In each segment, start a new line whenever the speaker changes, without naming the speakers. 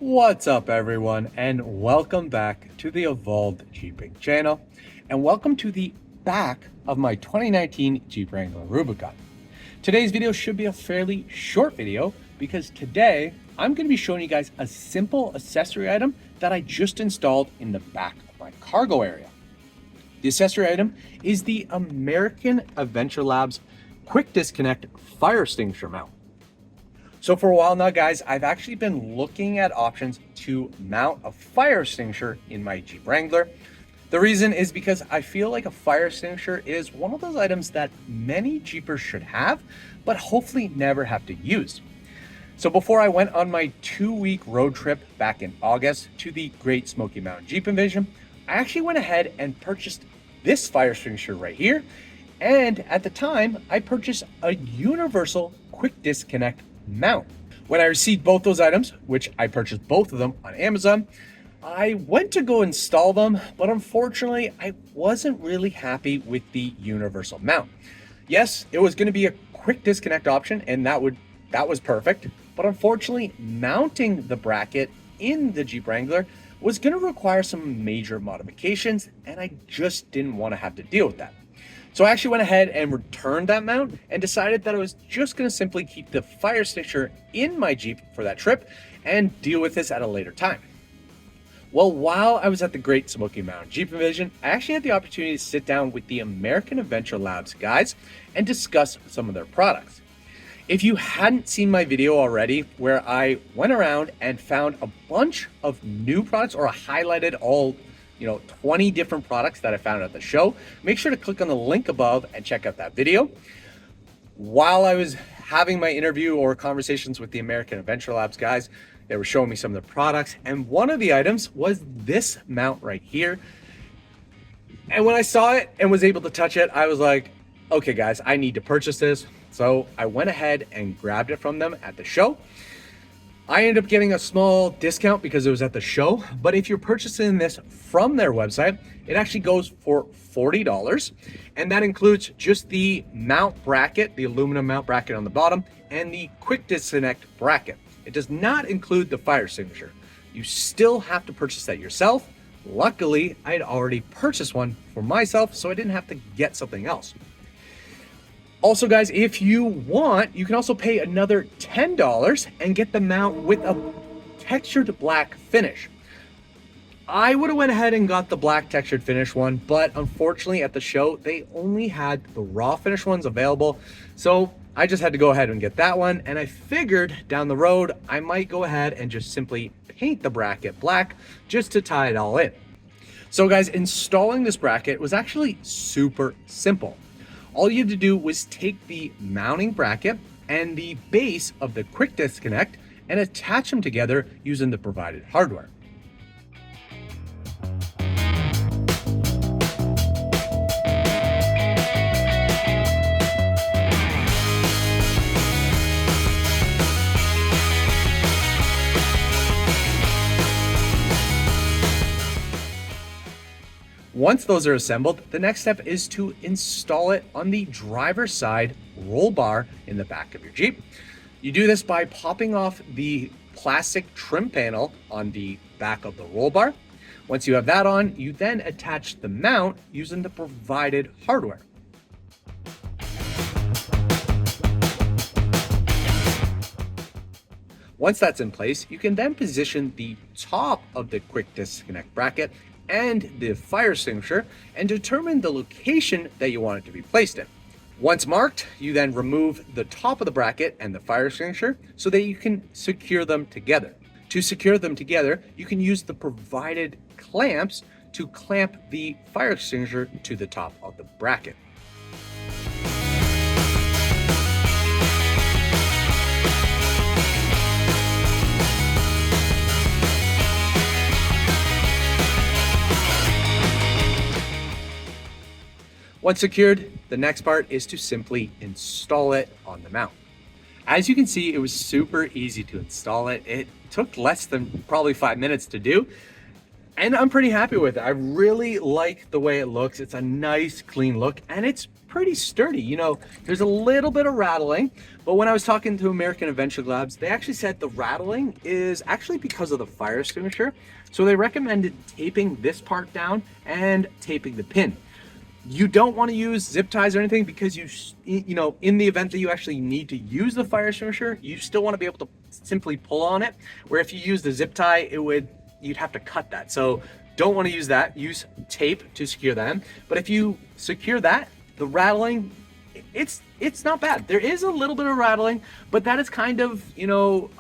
What's up everyone, and welcome back to the Evolved Jeeping channel, and welcome to the back of my 2019 Jeep Wrangler Rubicon. Today's video should be a fairly short video because today I'm going to be showing you guys a simple accessory item that I just installed in the back of my cargo area. The accessory item is the American Adventure Labs Quick Disconnect Fire Extinguisher mount. So for a while now, guys, I've actually been looking at options to mount a fire extinguisher in my Jeep Wrangler. The reason is because I feel like a fire extinguisher is one of those items that many Jeepers should have, but hopefully never have to use. So before I went on my 2-week road trip back in August to the Great Smoky Mountain Jeep Invasion, I actually went ahead and purchased this fire extinguisher right here. And at the time, I purchased a universal quick disconnect mount. When I received both those items, which I purchased both of them on Amazon, I went to go install them, but unfortunately I wasn't really happy with the universal mount. Yes, it was going to be a quick disconnect option, and that was perfect, but unfortunately mounting the bracket in the Jeep Wrangler was going to require some major modifications, and I just didn't want to have to deal with that. So I actually went ahead and returned that mount and decided that I was just going to simply keep the fire extinguisher in my Jeep for that trip and deal with this at a later time. Well, while I was at the Great Smoky Mountain Jeep Invasion, I actually had the opportunity to sit down with the American Adventure Labs guys and discuss some of their products. If you hadn't seen my video already, where I went around and found a bunch of new products, or I highlighted all 20 different products that I found at the show, make sure to click on the link above and check out that video. While I was having my interview or conversations with the American Adventure Labs guys, they were showing me some of the products, and one of the items was this mount right here. And when I saw it and was able to touch it, I was like, okay guys, I need to purchase this. So I went ahead and grabbed it from them at the show. I ended up getting a small discount because it was at the show, but if you're purchasing this from their website, it actually goes for $40, and that includes just the mount bracket, the aluminum mount bracket on the bottom, and the quick disconnect bracket. It does not include the fire extinguisher. You still have to purchase that yourself. Luckily, I had already purchased one for myself, so I didn't have to get something else. Also guys, if you want, you can also pay another $10 and get the mount with a textured black finish. I would have went ahead and got the black textured finish one, but unfortunately at the show, they only had the raw finish ones available. So I just had to go ahead and get that one. And I figured down the road, I might go ahead and just simply paint the bracket black just to tie it all in. So guys, installing this bracket was actually super simple. All you had to do was take the mounting bracket and the base of the quick disconnect and attach them together using the provided hardware. Once those are assembled, the next step is to install it on the driver's side roll bar in the back of your Jeep. You do this by popping off the plastic trim panel on the back of the roll bar. Once you have that on, you then attach the mount using the provided hardware. Once that's in place, you can then position the top of the quick disconnect bracket and the fire extinguisher and determine the location that you want it to be placed in. Once marked, you then remove the top of the bracket and the fire extinguisher so that you can secure them together. To secure them together, you can use the provided clamps to clamp the fire extinguisher to the top of the bracket. Once secured, the next part is to simply install it on the mount. As you can see, it was super easy to install it. It took less than probably 5 minutes to do. And I'm pretty happy with it. I really like the way it looks. It's a nice, clean look, and it's pretty sturdy. You know, there's a little bit of rattling, but when I was talking to American Invention Labs, they actually said the rattling is actually because of the fire extinguisher. So they recommended taping this part down and taping the pin. You don't want to use zip ties or anything because you know, in the event that you actually need to use the fire extinguisher, you still want to be able to simply pull on it. Where if you use the zip tie, you'd have to cut that. So don't want to use that. Use tape to secure that. But if you secure that, the rattling, it's not bad. There is a little bit of rattling, but that is kind of, you know,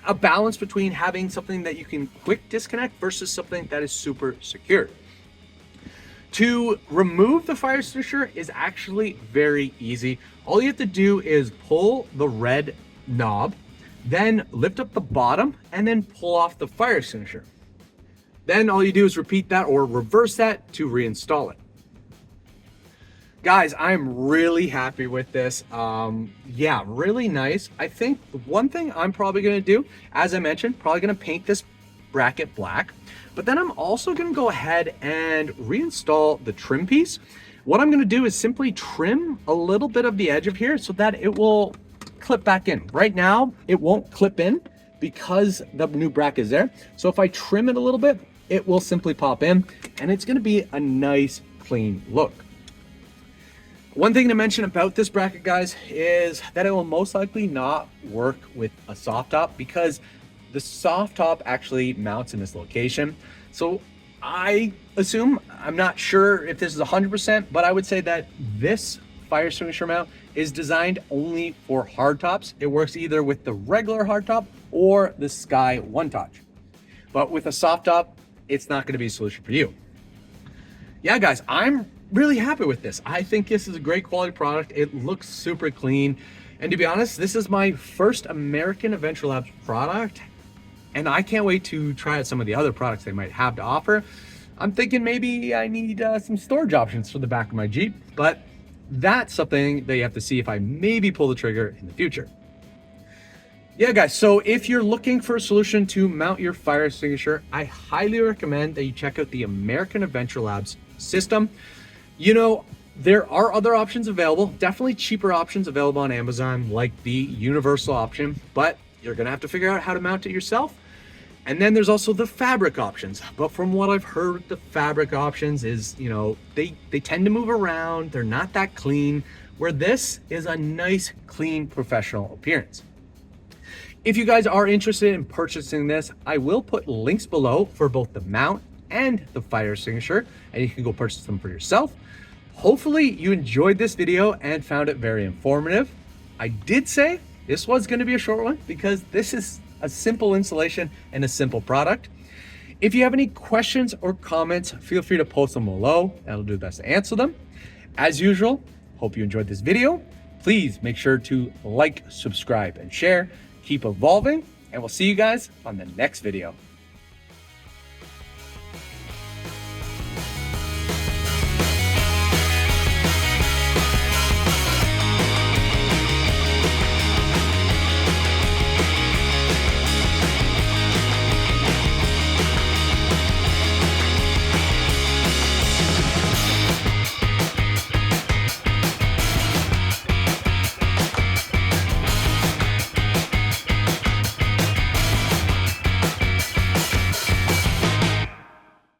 a balance between having something that you can quick disconnect versus something that is super secure. To remove the fire extinguisher is actually very easy. All you have to do is pull the red knob, then lift up the bottom and then pull off the fire extinguisher. Then all you do is repeat that or reverse that to reinstall it. Guys, I'm really happy with this. Yeah, really nice. I think the one thing I'm probably gonna do, as I mentioned, probably gonna paint this bracket black, but then I'm also gonna go ahead and reinstall the trim piece. What I'm gonna do is simply trim a little bit of the edge of here so that it will clip back in. Right now, it won't clip in because the new bracket is there. So if I trim it a little bit, it will simply pop in and it's gonna be a nice, clean look. One thing to mention about this bracket, guys, is that it will most likely not work with a soft top because the soft top actually mounts in this location. So I assume, I'm not sure if this is 100%, but I would say that this fire extinguisher mount is designed only for hard tops. It works either with the regular hard top or the Sky One Touch. But with a soft top, it's not going to be a solution for you. Yeah, guys, I'm really happy with this. I think this is a great quality product. It looks super clean. And to be honest, this is my first American Invention Labs product. And I can't wait to try out some of the other products they might have to offer. I'm thinking maybe I need some storage options for the back of my Jeep, but that's something that you have to see if I maybe pull the trigger in the future. Yeah, guys, so if you're looking for a solution to mount your fire extinguisher, I highly recommend that you check out the American Invention Labs system. You know, there are other options available, definitely cheaper options available on Amazon, like the universal option, but you're gonna have to figure out how to mount it yourself. And then there's also the fabric options. But from what I've heard, the fabric options is, you know, they tend to move around, they're not that clean, where this is a nice, clean, professional appearance. If you guys are interested in purchasing this, I will put links below for both the mount and the fire extinguisher, and you can go purchase them for yourself. Hopefully you enjoyed this video and found it very informative. I did say this was going to be a short one because this is a simple installation and a simple product. If you have any questions or comments, feel free to post them below. I'll do the best to answer them. As usual, hope you enjoyed this video. Please make sure to like, subscribe, and share. Keep evolving, and we'll see you guys on the next video.